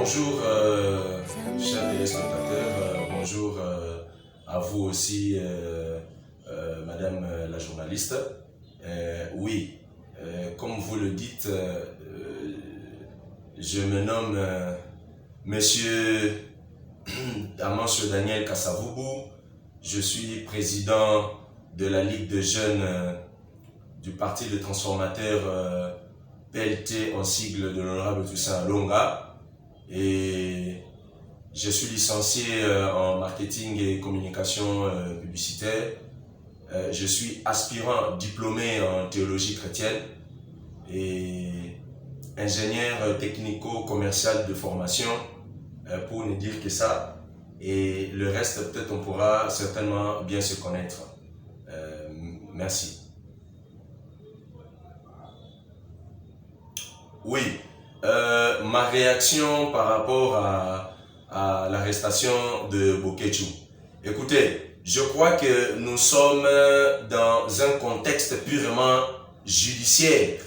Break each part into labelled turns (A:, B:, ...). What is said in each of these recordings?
A: bonjour, chers téléspectateurs, bonjour à vous aussi, madame la journaliste. Oui, comme vous le dites, je me nomme monsieur Amancio Daniel Kassavoubou. Je suis président de la Ligue de jeunes du Parti des transformateurs PLT en sigle de l'honorable Toussaint Longa. Et je suis licencié en marketing et communication publicitaire. Je suis aspirant diplômé en théologie chrétienne et ingénieur technico-commercial de formation, pour ne dire que ça. Et le reste, peut-être on pourra certainement bien se connaître. Merci. Oui, ma réaction par rapport à l'arrestation de Bokechu. Écoutez, je crois que nous sommes dans un contexte purement judiciaire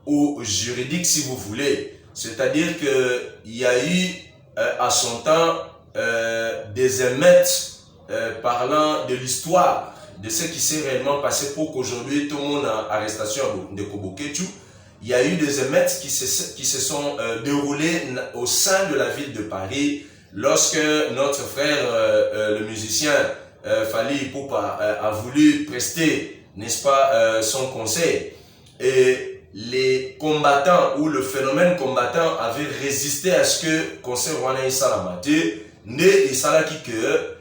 A: ou juridique si vous voulez. C'est-à-dire qu'il y a eu à son temps des émeutes parlant de l'histoire, de ce qui s'est réellement passé pour qu'aujourd'hui tout le monde a arrestation de Bokechu. Il y a eu des émeutes qui se sont déroulées au sein de la ville de Paris lorsque notre frère, le musicien Fally Ipupa, a voulu prester, n'est-ce pas, son concert. Et les combattants ou le phénomène combattant avait résisté à ce que concert Rwanda Isalamate ne Isalaki que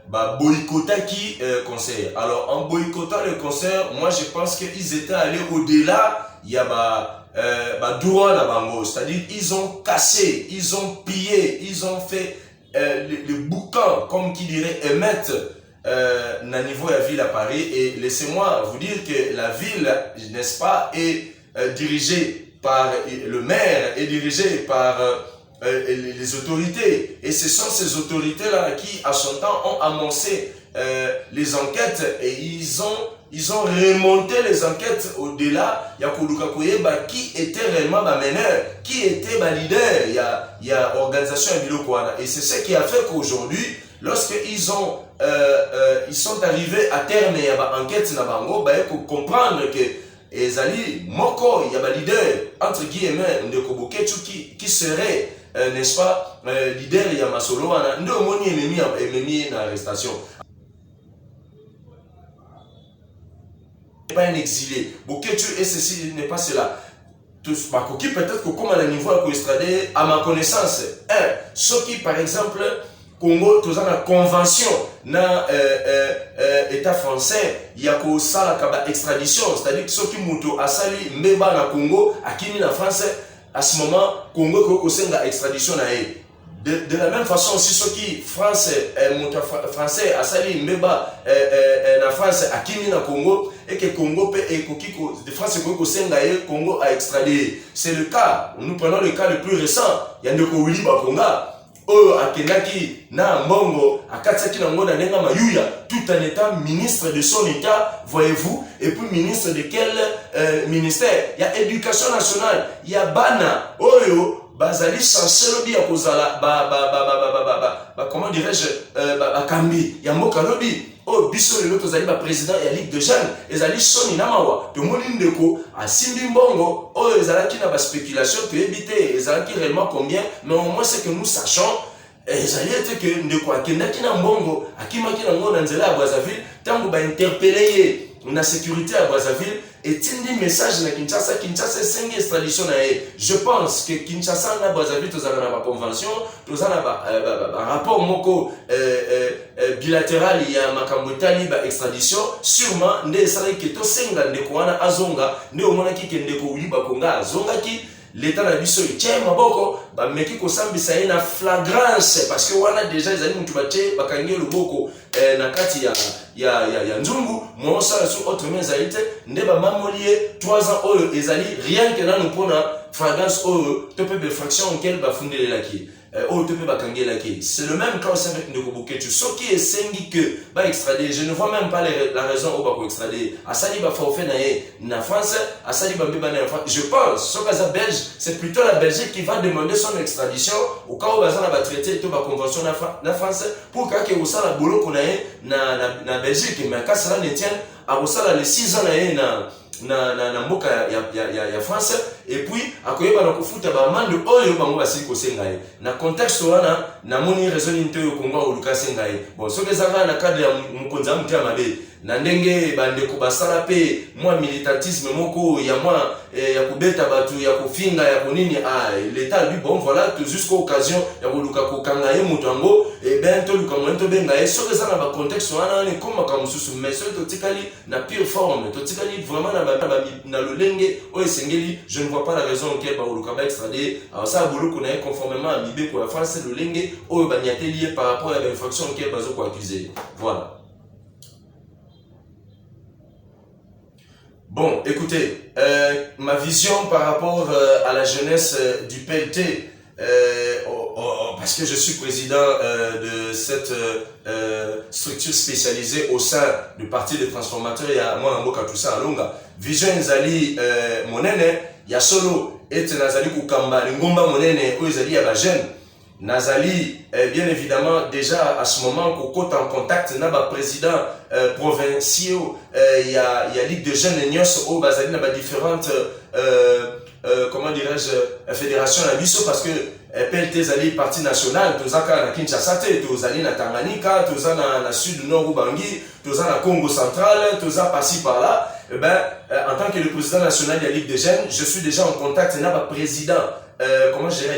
A: boycottaki concert. Alors en boycottant le concert, moi je pense qu'ils étaient allés au-delà. Il y a droit à bango, c'est-à-dire ils ont cassé, ils ont pillé, ils ont fait le boucan, comme qui dirait émettre na niveau de la ville à Paris. Et laissez-moi vous dire que la ville, n'est-ce pas, est dirigée par le maire, est dirigée par les autorités. Et ce sont ces autorités-là qui, à son temps, ont amorcé les enquêtes et ils ont remonté les enquêtes au-delà. Il y a qui était réellement meneur, qui était leader, il y a organisation et c'est ce qui a fait qu'aujourd'hui, lorsqu'ils sont arrivés à terme, il y a enquête na bango, il faut comprendre que Ezali Moko, il y a leader entre guillemets de Bokechu qui serait n'est-ce pas leader il y a Masolo ndo moni ememi na arrestation. Pas un exilé. Bokechu et ceci n'est pas cela. Tous qui peut-être que comme à la niveau extradé, à ma connaissance, ceux qui par exemple Congo, tous la convention na État français, il y a que ça la extradition, c'est-à-dire que ceux qui muto asali mbeba na Congo, akini na France, à ce moment Congo ko senga extradition na e. De la même façon, aussi ceux qui français asali mbeba na France akini na Congo et que Congo peut et de France ko senga e Congo a extradé. C'est le cas. Nous prenons le cas le plus récent. Il y a Ndeko Willy Bakonga. Akenaki na mbongo akatsaki na ngona nenga mayuya tout en étant ministre de son état, voyez-vous, et puis ministre de quel ministère? Il y a éducation nationale, il y a bana oyo bazali censé lobi ya kozala comment dirais-je bakambi ya mboka lobi oh biso lelo tozali ba président ya ligue de jeunes ezali soni na mawa to moni ndeko asimbi mbongo oh ezalaki na ba spéculation to éviter ezalaki réellement combien, mais au moins c'est que nous sachons ezali ete que ndeko akendaki na mbongo akimaki na ngo na nzela ya Brazzaville tango ba interpeller na sécurité à Brazzaville et tindi message na Kinshasa sengi extradition na e. Je pense que Kinshasa na Brazzaville tozala na ba convention, tozala ba rapport moko bilatéral ya makambo tali ba extradition, sûrement nde esala ke to senga ndeko wana azonga nde omona ki ke ndeko Willy Bakonga azonga ki l'état na biso tche maboko ba meki ko sambisa na flagrance parce que wana déjà ezali mutu bache bakangi loboko na kati ya nzungu mo sala sur autre main zaite nde ba mamolie 3 ans oyo ezali rien que na nous pona flagrance oyo to pe fraction auquel ba fundelelaki c'est le même cas aussi avec Ndeko Boketu. Ce qui est sengi que va extrader, je ne vois même pas la raison où va extrader. Asali va faire na France, Asali va en France. Je pense, ce cas belge, c'est plutôt la Belgique qui va demander son extradition au cas où Bazana va traiter toute la convention na France pour que ça la boulot qu'on a na Belgique. Mais quand cela ne tient, à ça les 6 ans na mboka ya France et puis akoyeba na kofuta ba mande oyo bango basili kosenga ye na contexte wana na moni raison nto yo kongo oluka senga ye bon soki ezaka na cadre ya mukonza mutia mabe na ndenge bandeko basala pe mwa militantisme moko ya mwa ya kubeta batu ya kofinga ya konini l'état lui bon voilà tout jusqu'à occasion ya koluka kokanga ye mutu ango et ben to luka mwento benga ye soki ezaka na ba contexte wana ne koma ka mususu mais soki totikali na pure forme totikali vraiment na lolenge o esengeli je ne vois pas la raison auquel ba oluka ba extrader alors ça bolo qu'on a conformément à Bibe pour la France lolenge o ba nyateli par rapport à l'infraction auquel bazo ko accuser voilà. Bon, écoutez, ma vision par rapport à la jeunesse du PLT, parce que je suis président de cette structure spécialisée au sein du Parti des transformateurs, il y a moi Mboka tout ça à Longa. Vision Nzali monene, il y a solo et Nazali Kukamba, Ngomba monene, où Nzali y a la jeune. Nazali, bien évidemment, déjà à ce moment, qu'on est en contact avec le président provinciaux, il y a Ligue de jeunes et Nios, où Bazali a différentes, comment dirais-je, fédérations à Bisso, parce que PLT Zali parti national, Tozaka na Kinshasa, Tozali na Tanganyika, Tozana na sud nord Ubangi, Tozana na Congo central, Toza passé par là. Eh ben, en tant que le président national de la Ligue des jeunes, je suis déjà en contact avec le président. Comment je dirais,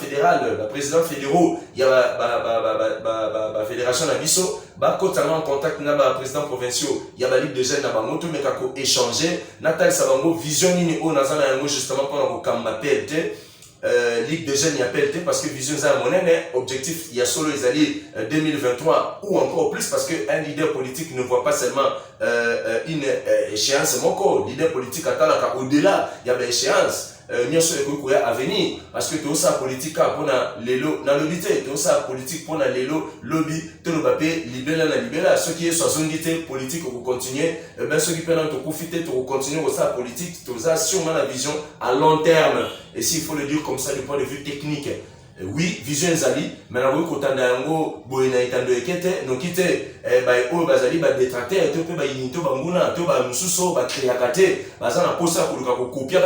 A: fédéral, président fédéraux, il y a la fédération Nabiso, en contact avec le président provinciaux, il y a la Ligue des jeunes, mais quand échanger, Natal Sabango, vision nini justement pendant que Kamba PLT, Ligue des jeunes, il y a PLT parce que vision ça mon objectif, il y a solo les alliés 2023 ou encore plus parce qu'un leader politique ne voit pas seulement une échéance, mon leader politique attend au-delà, il y a des échéances. Nous sommes à venir parce que tout ça politique pour les lots dans l'obité, tout ça politique pour les lots lobby, tout le papier libéral la libéral. Ceux qui sont politique pour continuer, ben ceux qui peuvent profiter pour continuer au ça politique, tout ça sûrement la vision à long terme. Et s'il faut le dire comme ça du point de vue technique. Oui, vision Zali, mais la voix yango boina itando ekete no kite o bazali ba détracteur to pe ba inito banguna to ba mususo ba créakate bazana posa kuluka ko copier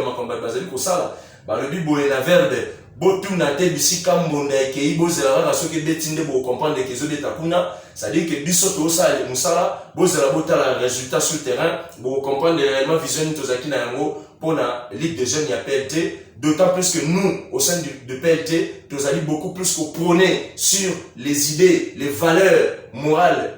A: makamba bazali ko sala ba le bi boina verbe botuna te bisika mbonda ekei bozela ba soki betinde bo comprendre que zo beta kuna ça dit que biso to sala musala bozela botala résultat sur terrain bo comprendre réellement vision to zakina yango pour la Ligue des jeunes, il y a PLT, d'autant plus que nous, au sein de PLT, nous allons beaucoup plus prôner sur les idées, les valeurs morales,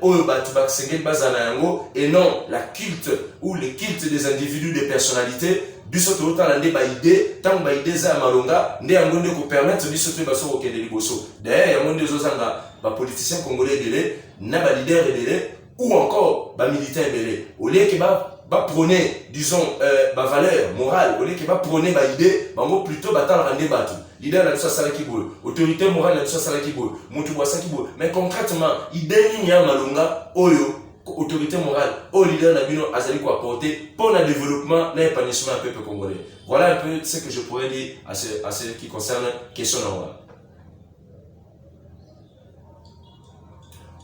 A: et non la culte ou le culte des individus, des personnalités. Bisoto autant l'année ba idée, tant ba idée za malonga, ne yangonde ko permettre bisoto baso ko kende liboso. D'ailleurs, yangonde zozanga ba politiciens congolais délé, na ba leader délé, ou encore ba militaire délé. Au lieu que ba prôner, disons, ma valeur morale, au lieu qu'il va prôner ma idée, plutôt battre un débat. L'idée là, ça c'est la qui boule. Autorité morale là, ça c'est la qui boule. Moutouboissa qui boule. Mais concrètement, idée ni a malunga, oyo, autorité morale, au leader nabino azali ko apporter pour le développement, l'épanouissement du peuple congolais. Voilà un peu ce que je pourrais dire à ce qui concerne la question là.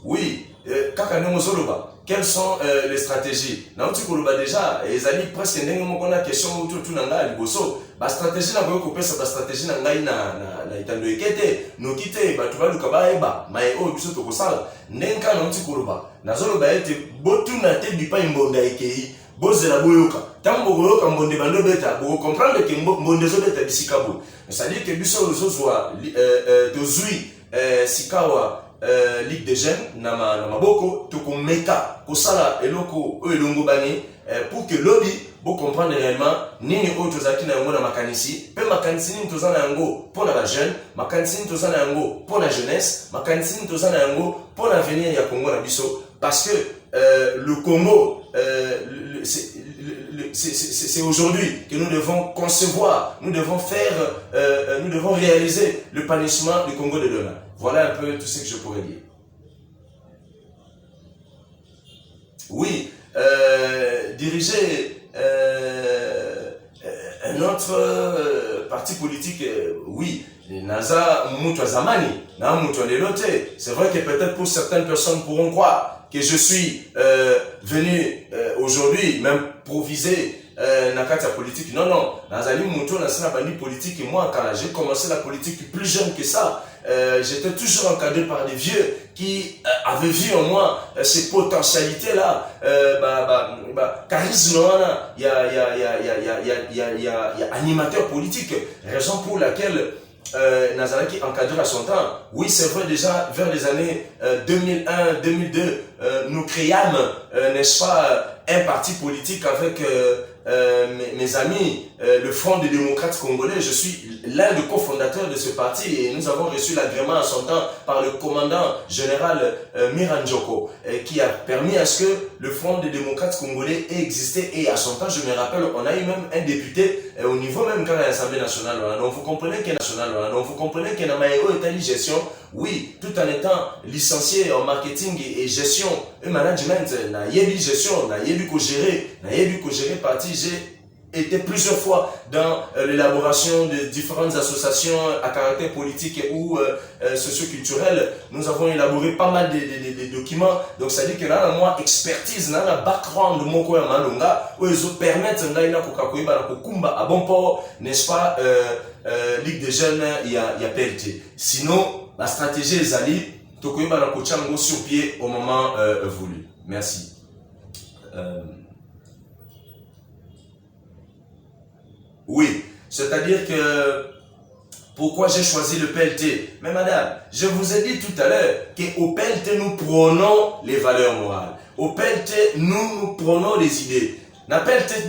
A: Oui, kaka nemo zoloba. Quelles sont les stratégies? Déjà, ils allaient presque une question autour de la stratégie na boyo kopesa ba stratégie na ngai na itando ekete no kite ba tuba lukaba eba mai o biso to kosala nenka na nti koloba nazolo ba ete botuna te bipa imbonda ekei bozela boyoka tambo boyoka mbonde bando beta bo comprendre que mbonde zo beta bisika bo ça dit que biso zozwa tozui sikawa Ligue des jeunes na maboko to ko meka ko sala eloko o elongo bani pour que lobby bo comprendre réellement nini o tozaki na yango na makanisi pe makanisi nini tozana yango pour la jeune makanisi nini tozana yango pour la jeunesse makanisi nini tozana yango pour l'avenir ya Congo na biso parce que le Congo c'est aujourd'hui que nous devons concevoir, nous devons faire, nous devons réaliser le panissement du Congo de demain. Voilà un peu tout ce que je pourrais dire. Oui, diriger un autre parti politique, oui, Naza Moutou Zamani, na Moutou Lelote. C'est vrai que peut-être pour certaines personnes pourront croire que je suis venu aujourd'hui m'improviser nakati ya politique. Non, non, Nazali Moutou Nasana Bani politique. Et moi, quand j'ai commencé la politique plus jeune que ça, j'étais toujours encadré par des vieux qui avaient vu en moi ces potentialités-là. Charisme, il y a animateur politique. Raison pour laquelle Nazaraki encadré à son temps. Oui, c'est vrai, déjà vers les années 2001-2002, nous créâmes, n'est-ce pas, un parti politique avec mes amis, le Front des démocrates congolais. Je suis l'un des cofondateurs de ce parti et nous avons reçu l'agrément à son temps par le commandant général Miranjoko, qui a permis à ce que le Front des démocrates congolais ait existé. Et à son temps, je me rappelle, on a eu même un député au niveau même quand l'Assemblée nationale. Donc vous comprenez qu'il y a national, donc vous comprenez qu'il y a une gestion, oui, tout en étant licencié en marketing et gestion et management, na yebi gestion, na yebi ko gérer parti. J'ai été plusieurs fois dans l'élaboration de différentes associations à caractère politique ou socio-culturel. Nous avons élaboré pas mal de documents. Donc ça dit que là, moi, expertise, là, la background de mon coin malonga, où ils permettent d'aller à bon port, n'est-ce pas, Ligue des jeunes, il y a PLT. Sinon, la stratégie est allée, Tokoyba na Kochango sur pied au moment voulu. Merci. Oui, c'est-à-dire que pourquoi j'ai choisi le PLT? Mais madame, je vous ai dit tout à l'heure qu'au PLT, nous prenons les valeurs morales. Au PLT, nous prenons les idées. Na PLT,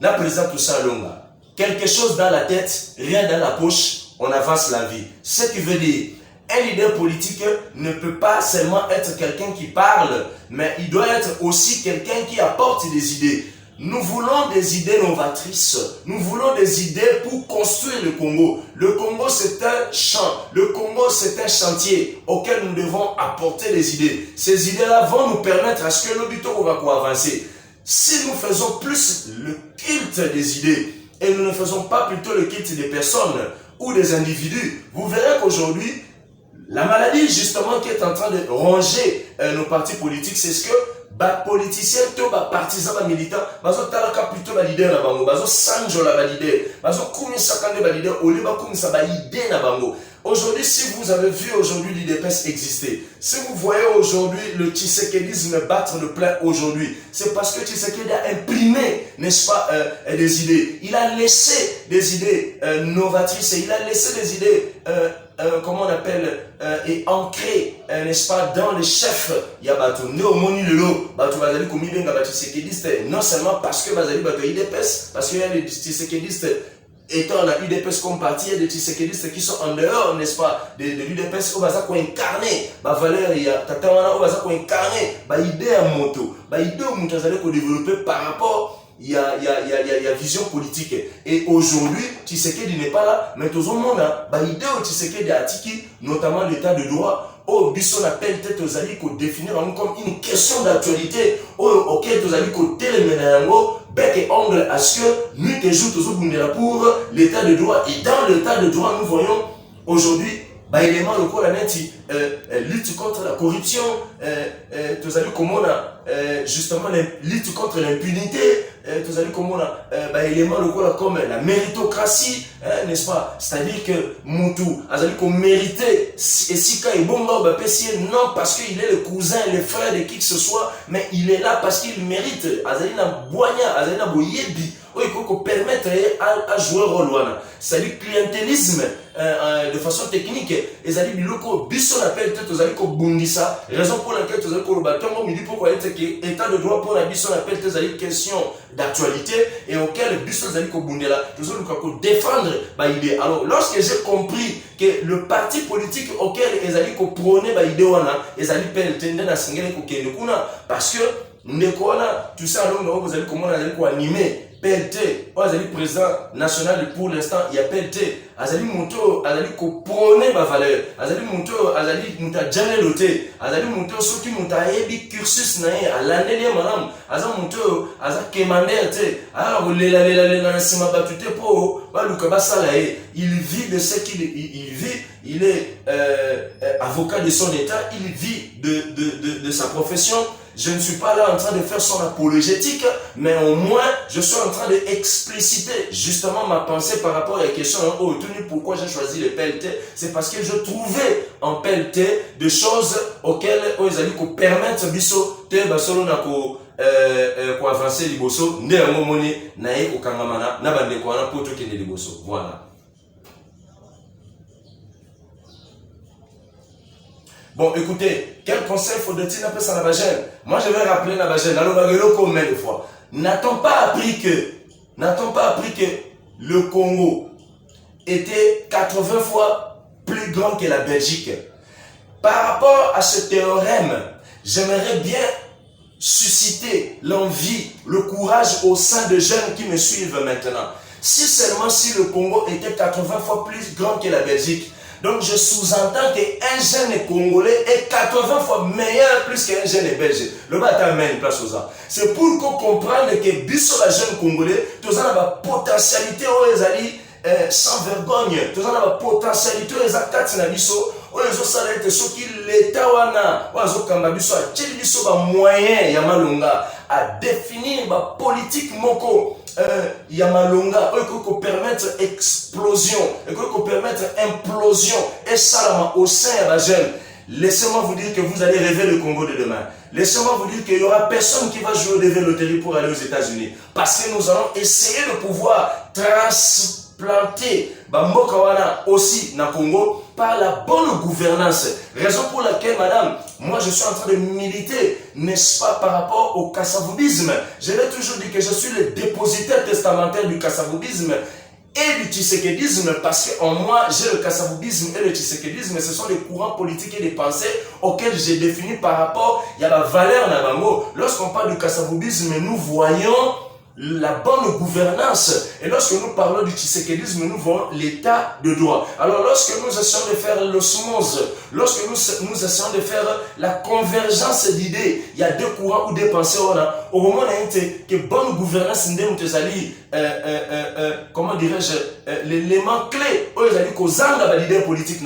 A: na présent tout ça longa. Quelque chose dans la tête, rien dans la poche, on avance la vie. Ce qui veut dire, un leader politique ne peut pas seulement être quelqu'un qui parle, mais il doit être aussi quelqu'un qui apporte des idées. Nous voulons des idées novatrices. Nous voulons des idées pour construire le Congo. Le Congo, c'est un champ. Le Congo, c'est un chantier auquel nous devons apporter des idées. Ces idées-là vont nous permettre à ce que le but va avancer. Si nous faisons plus le culte des idées et nous ne faisons pas plutôt le culte des personnes ou des individus, vous verrez qu'aujourd'hui, la maladie justement qui est en train de ronger nos partis politiques, c'est ce que politiciens, partisans, militants, bazo talaka plutôt ba leader na bango, bazo sanjo la ba leader, bazo kumi sakande ba leader, ole ba kumi sa ba idée na bango. Aujourd'hui, si vous avez vu aujourd'hui l'IDPS exister, si vous voyez aujourd'hui le tshisekédisme battre le plein aujourd'hui, c'est parce que Tshisekedi a imprimé, n'est-ce pas, des idées. Il a laissé des idées novatrices et il a laissé des idées, comment on appelle, et ancrées, n'est-ce pas, dans les chefs. Il y a Batou Néomoni Lelo, Batou Bazali Komibenga, Batou Tshisekédiste, non seulement parce que Bazali Batou IDPS, parce qu'il y a des Tshisekédistes étant la UDPS comme parti, il y a des Tshisekédistes qui sont en dehors, n'est-ce pas, de l'UDPS, où ils ont incarné, valeur, il y a Tatawana, où ils ont incarné, idée à moto, idée où ils ont développé par rapport, il y a vision politique. Et aujourd'hui, Tshisekedi n'est pas là, mais tout le monde a, idée où Tshisekedi a tiki, notamment l'état de droit, au Bisson appelle peut-être aux alliés qu'on définir comme une question d'actualité, auquel aux alliés qu'on téléménage, bec et ongle, à ce que nous et jour pour l'état de droit. Et dans l'état de droit, nous voyons aujourd'hui, élément le quoi la neti, lutte contre la corruption, tous alliés comme on a justement lutte contre l'impunité, tous alliés comme on a élément le quoi comme la méritocratie, n'est-ce pas? C'est-à-dire que Moutou, azali qu'on méritait, et si quand il bon non parce qu'il est le cousin, le frère de qui que ce soit, mais il est là parce qu'il mérite. Azali na boigna, azali na boyebi. Il faut permettre à jouer rôle. C'est-à-dire clientélisme de façon technique. Et ça dit biloko biso appelle peut-être aux aliko bundisa. Raison pour laquelle aux aliko batongo me dit pourquoi est-ce que état de droit pour la biso appelle peut-être aux question d'actualité et auquel biso aliko bundela. Nous allons défendre ma idée. Alors lorsque j'ai compris que le parti politique auquel les aliko prôner ma idée wana, les aliko tendent à s'engager au Kenya parce que Ndekona, tu sais, alors, vous allez comment animer. PLT, Azali président national pour l'instant, il y a PLT. Azali Monto, Azali ko prôner ma valeur. Azali Monto, Azali Monta jamais loté. Azali Monto, ceux qui monta ebi cursus nae, à l'année de madame. Azali Monto, Azali Kemander, ah, lela, c'est ma batute pour, Balukaba Salae. Il vit de ce qu'il vit. Il est avocat de son état. Il vit de sa profession. Je ne suis pas là en train de faire son apologétique, mais au moins, je suis en train d'expliciter justement ma pensée par rapport à la question pourquoi j'ai choisi le PLT. C'est parce que je trouvais en PLT des choses auxquelles ils allaient permettre biso te basolo na ko avancer liboso ne momoni nae okangamana na bande ko na poto kende liboso. Voilà. Bon, écoutez, quel conseil faut-il appeler ça Nabagène? Moi, je vais rappeler Nabagène. Alors, combien de fois? N'a-t-on pas appris que le Congo était 80 fois plus grand que la Belgique? Par rapport à ce théorème, j'aimerais bien susciter l'envie, le courage au sein de jeunes qui me suivent maintenant. Si seulement si le Congo était 80 fois plus grand que la Belgique, donc je sous-entends qu'un jeune Congolais est 80 fois meilleur plus qu'un jeune Belge. Le bâtard met une place aux gens. C'est pour qu'on comprenne que biso la jeune Congolais, tous en a potentialité aux ali sans vergogne. Tous en a potentialité aux actes na biso. Oyo sala ete soki l'État wana oyo kamba biso a tcheli biso ba moyen ya malonga a définir ba politique moko Yamalonga, il permettre explosion, il permettre implosion, et ça au sein de la jeune. Laissez-moi vous dire que vous allez rêver le Congo de demain. Laissez-moi vous dire qu'il n'y aura personne qui va jouer au devin loterie pour aller aux États-Unis. Parce que nous allons essayer de pouvoir transplanter Bambokawana aussi dans le Congo par la bonne gouvernance. Raison pour laquelle, madame, moi je suis en train de militer, n'est-ce pas, par rapport au kassavoubisme. Je l'ai toujours dit que je suis le dépositaire testamentaire du kassavoubisme et du tshisekédisme, parce qu'en moi, j'ai le kassavoubisme et le tshisekédisme, ce sont des courants politiques et des pensées auxquels j'ai défini par rapport à la valeur Nabango. Lorsqu'on parle du kassavoubisme, nous voyons la bonne gouvernance. Et lorsque nous parlons du tshisekédisme, nous voyons l'état de droit. Alors lorsque nous essayons de faire l'osmose, lorsque nous essayons de faire la convergence d'idées, il y a deux courants ou deux pensées. Au moment où que bonne gouvernance, comment dirais-je, l'élément clé, aux leaders politiques.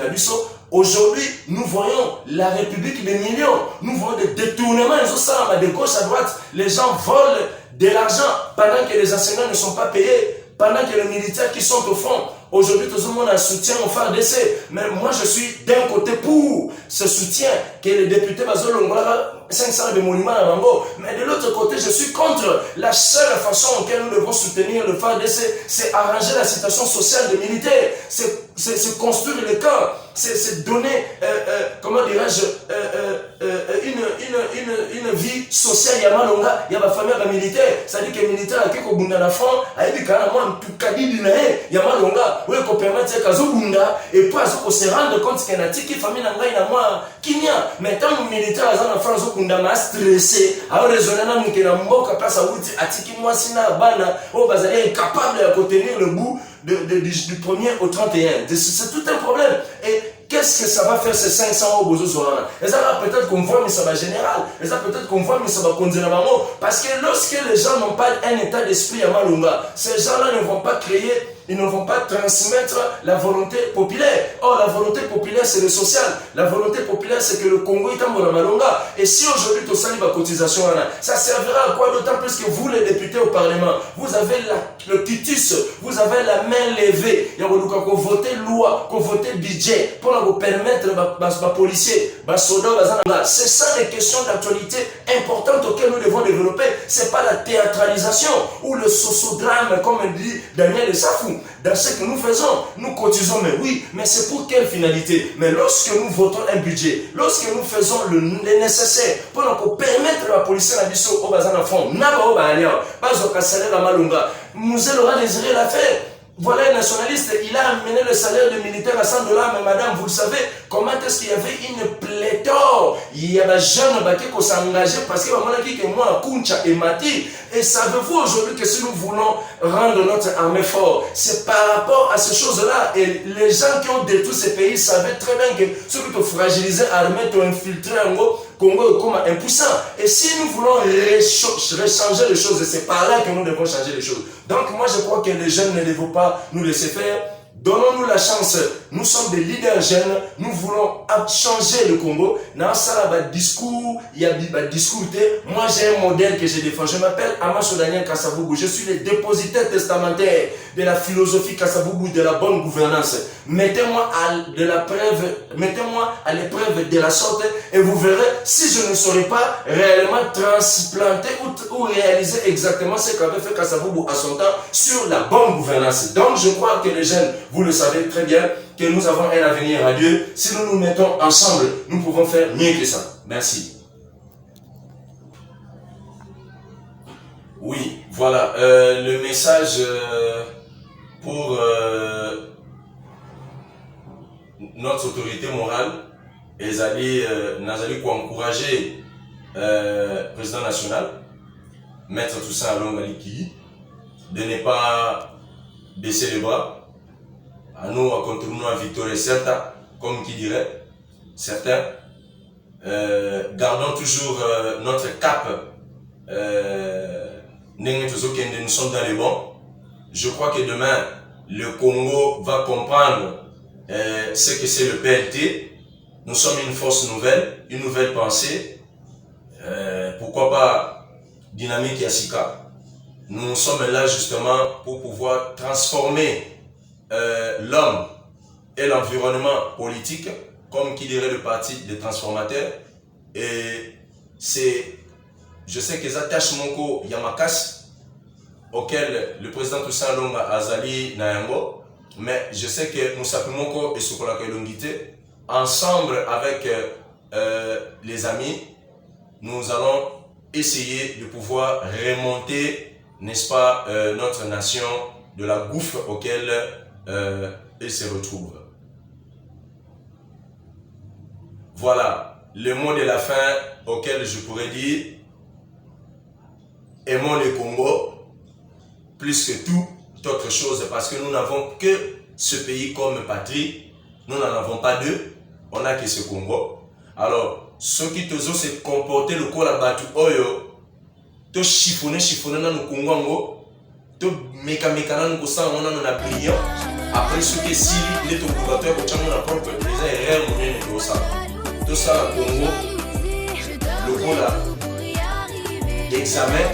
A: Aujourd'hui, nous voyons la République des millions. Nous voyons des détournements de gauche à droite. Les gens volent de l'argent pendant que les enseignants ne sont pas payés, pendant que les militaires qui sont au front. Aujourd'hui, tout le monde a un soutien au FARDC. Mais moi, je suis d'un côté pour ce soutien que les députés Bazolo Ngwala 500 de monuments à Bango. Mais de l'autre côté, je suis contre. La seule façon laquelle nous devons soutenir le FARDC, c'est arranger la situation sociale des militaires. C'est construire le camp. C'est donner, comment dirais-je, une vie sociale. Il y a Malonga, il y a ma famille militaire. C'est-à-dire que les militaires, qui sont dans la France, il y a Malonga. Oui, qu'on permette et puis on se rendre compte qu'il y a une famille qui n'y a. Mais tant que les militaires en France sont stressés, alors les gens qui sont mboka place à Outi, atiki moi sina bana, oh bazali incapable de contenir le bout du 1er au 31. C'est tout un problème. Et qu'est-ce que ça va faire ces 500 euros et ça va peut-être qu'on voit, mais ça va général. Et ça peut-être qu'on voit, mais ça va conduire à parce que lorsque les gens n'ont pas un état d'esprit à Malunga, ces gens-là ne vont pas créer, ils ne vont pas transmettre la volonté populaire. Or, la volonté populaire, c'est le social. La volonté populaire, c'est que le Congo est en Malunga. Et si aujourd'hui, tu as la cotisation, ça servira à quoi? D'autant plus que vous, les députés au Parlement, vous avez le quitus, vous avez la main levée. Il y a qu'on vote loi, qu'on vote budget pour vous permettre aux policiers, aux soldats. C'est ça les questions d'actualité importantes auxquelles nous devons développer. Ce n'est pas la théâtralisation ou le sociodrame, comme dit Daniel Safou. Dans ce que nous faisons, nous cotisons, mais oui, mais c'est pour quelle finalité? Mais lorsque nous votons un budget, lorsque nous faisons le nécessaire pour permettre à la police à biso au bazan enfant, nous allons désiré la faire. voilà un nationaliste, il a amené le salaire de militaire à 100 $, mais madame, vous le savez, comment est-ce qu'il y avait une pléthore, il y avait des jeunes qui s'engageaient parce que moi, Kuncha et Mati, et savez-vous aujourd'hui que si nous voulons rendre notre armée fort, c'est par rapport à ces choses-là, et les gens qui ont détruit ces pays savaient très bien que ceux qui ont fragilisé l'armée, ont infiltré en Congo comme impuissant. Et si nous voulons changer les choses, c'est par là que nous devons changer les choses. Donc moi je crois que les jeunes ne devront pas nous laisser faire. Donnons-nous la chance. Nous sommes des leaders jeunes. Nous voulons changer le Congo. Dans ça, il y a discours. Il y a discours. Moi, j'ai un modèle que je défends. Je m'appelle Amaso Daniel Kasavubu. Je suis le dépositaire testamentaire de la philosophie Kasavubu, de la bonne gouvernance. Mettez-moi à l'épreuve de la sorte et vous verrez si je ne saurais pas réellement transplanter ou réaliser exactement ce qu'avait fait Kasavubu à son temps sur la bonne gouvernance. Donc, je crois que les jeunes, vous le savez très bien, que nous avons un avenir à Dieu. Si nous nous mettons ensemble, nous pouvons faire mieux que ça. Merci. Oui, voilà. Le message pour notre autorité morale, nous pour encourager le président national, Maître Toussaint Alonga Likili, de ne pas baisser les bras. À nous, à continuer à victorier certains, comme qui dirait, certains, gardons toujours notre cap. Nous sommes dans les bons. Je crois que demain, le Congo va comprendre ce que c'est le PLT. Nous sommes une force nouvelle, une nouvelle pensée. Pourquoi pas dynamique Yassika. Nous sommes là justement pour pouvoir transformer l'homme et l'environnement politique, comme qui dirait le parti des transformateurs. Et c'est, je sais que Zatash Moko Yamakas, auquel le président Toussaint Longa Azali Nayango, mais je sais que Moussa Moko et Sokola Kelongité, ensemble avec les amis, nous allons essayer de pouvoir remonter, n'est-ce pas, notre nation de la gouffre auquel elle se retrouve. Voilà le mot de la fin auquel je pourrais dire: aimons le Congo plus que toute autre chose, parce que nous n'avons que ce pays comme patrie, nous n'en avons pas deux, on n'a que ce Congo. Alors, ceux qui osent se comporter le corps à battu oyo, to chiffonner dans le Congo, to mécaniquement nous sommes on a brillant. Après ce que si les tocubateurs au Tchamo na propre, les erreurs monnaie de ça. Tout ça au Congo, le Congo l'examen,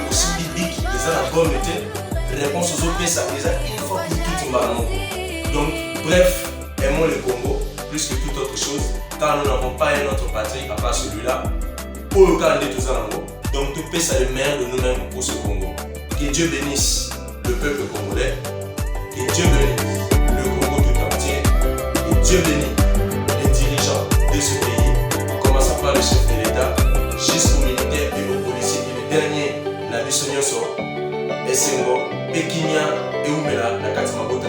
A: aussi biblique, les a la bonne réponse aux autres, ça les a une fois pour toutes au Maroc. Donc, bref, aimons le Congo plus que toute autre chose, car nous n'avons pas un autre patrie à part celui-là. Pour le cas de tout ça, donc tout ça le meilleur de nous-mêmes pour ce Congo. Que Dieu bénisse le peuple congolais, que Dieu bénisse le Congo tout entier, que Dieu bénisse les dirigeants de ce pays, en commençant par le chef de l'État, jusqu'aux militaires et aux policiers, et le dernier, la Bissonioso, Essengo, Pekinia et Oumela, la Katima Bota,